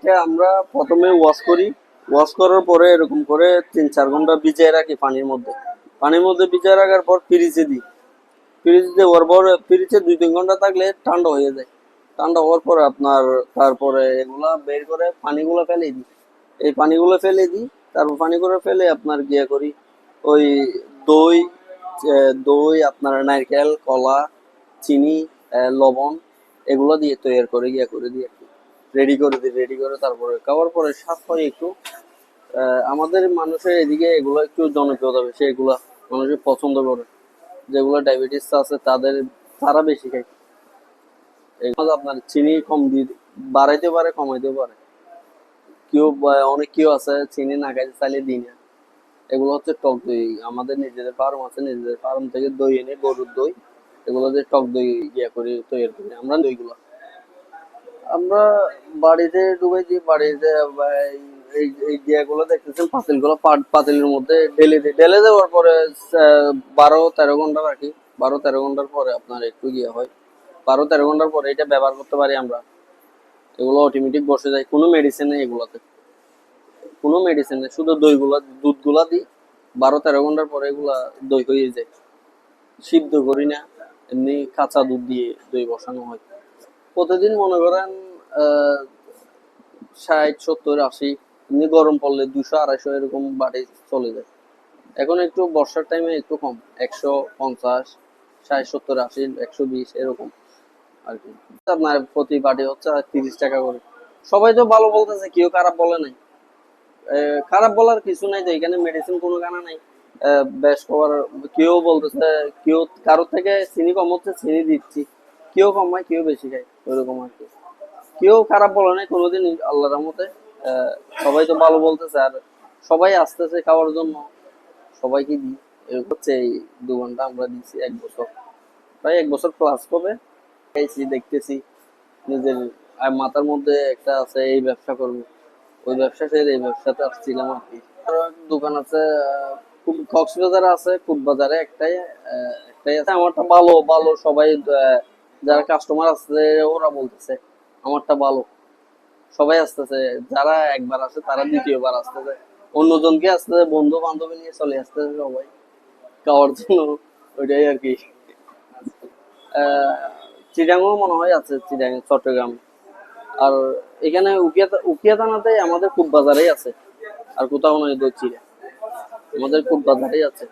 এটা আমরা প্রথমে ওয়াশ করি। ওয়াশ করার পরে এরকম করে 3-4 ঘন্টা ভিজিয়ে রাখি পানির মধ্যে ভিজিয়ে রাখার পর ফ্রিজে দিই। ফ্রিজে দেওয়ার পর ফ্রিজে 2-3 ঘন্টা থাকলে ঠান্ডা হয়ে যায়। ঠান্ডা হওয়ার পরে আপনার তারপরে এগুলা বের করে পানিগুলো ফেলে দিই। এই পানিগুলো ফেলে দিই। তারপর পানিগুলো ফেলে আপনার গিয়া করি ওই দই, দই আপনার নারকেল, কলা, চিনি, লবণ এগুলো দিয়ে তৈরি করে গিয়া করে দিই আর কি। রেডি করে দিই, রেডি করে তারপরে খাওয়ার পরে স্বাদ হয় একটু। আমাদের মানুষের এদিকে এগুলো একটু জনপ্রিয়তা বেশি, এগুলা মানুষের পছন্দ করে। যেগুলো ডায়াবেটিস আছে তারা বেশি খায়। এগুলো আপনার চিনি কম দিয়ে বাড়াইতে পারে, কমাইতে পারে। অনেক কেউ আছে চিনি না খাইতে চাইলে দিই না। এগুলো হচ্ছে টক দই। আমাদের নিজেদের ফার্ম আছে, নিজেদের ফার্ম থেকে দই এনে গরুর দই, এগুলো দিয়ে টক দই করে তৈরি করি আমরা দইগুলো। আমরা বাড়িতে ডুবাই দিই, বাড়িতে এই এই গুলো দেখতেছেন পাতিলের মধ্যে ঢেলে দিই। ঢেলে দেওয়ার পরে 12-13 ঘন্টা রাখি। 12-13 ঘন্টার পরে আপনার একটু হয়। 12-13 ঘন্টার পরে এটা ব্যবহার করতে পারি আমরা। এগুলো অটোমেটিক বসে যায়, কোনো মেডিসিন নেই এগুলাতে, কোনো মেডিসিন নেই, শুধু দুধগুলা দিই। 12-13 ঘন্টার পরে এগুলা দই হয়ে যায়। সিদ্ধ করি না, এমনি কাঁচা দুধ দিয়ে দই বসানো হয়। প্রতিদিন মনে করেন 60, 70, 80, এমনি গরম পড়লে 200-250 এরকম বাড়ি চলে যায়। এখন একটু বর্ষার টাইমে একটু কম, 150, 60, 70, 80, 120 এরকম আর কি। আপনার প্রতি বাড়ি হচ্ছে 30 টাকা করে। সবাই তো ভালো বলতেছে, কেউ খারাপ বলে নাই। খারাপ বলার কিছু নাই, তো এখানে মেডিসিন কোনো গানা নাই। বেশ খবর, কেউ বলতেছে, কেউ কারোর থেকে চিনি কম হচ্ছে, চিনি দিচ্ছি, কেউ কমায় কেউ বেশি খায়, ওইরকম আর কি। কেউ খারাপ বলে নাই কোনোদিন, আল্লাহর রহমতে। সবাই তো ভালো বলতেছে, আর সবাই আসতেছে খাওয়ার জন্য, সবাইকে দিই। এরকম হচ্ছে এই 2 ঘন্টা আমরা দিচ্ছি 1 বছর, প্রায় 1 বছর প্লাস হবে। খাইছি, দেখতেছি নিজের মাথার মধ্যে একটা আছে এই ব্যবসা করবো। ওই ব্যবসা ছেড়ে এই ব্যবসাতে আসছিলাম আর কি। দোকান আছে কক্সবাজারে আছে, ফুটবাজারে একটাই আছে। আমারটা ভালো ভালো সবাই, যারা কাস্টমার আছে ওরা বলতেছে আমারটা ভালো, সবাই আসতেছে। যারা একবার আসে তারা দ্বিতীয়বার আসতেছে, অন্যজনকে আসতেছে, বন্ধু বান্ধবী নিয়ে চলে আসতেছে সবাই খাওয়ার জন্য। ওইটাই আর কি। চিটাগাংও মনে হয় আছে, চিটাগাং, চট্টগ্রাম। আর এখানে উকিয়া থানাতে আমাদের খুব বাজারেই আছে, আর কোথাও নয় দই চিড়া, আমাদের খুব বাজারেই আছে।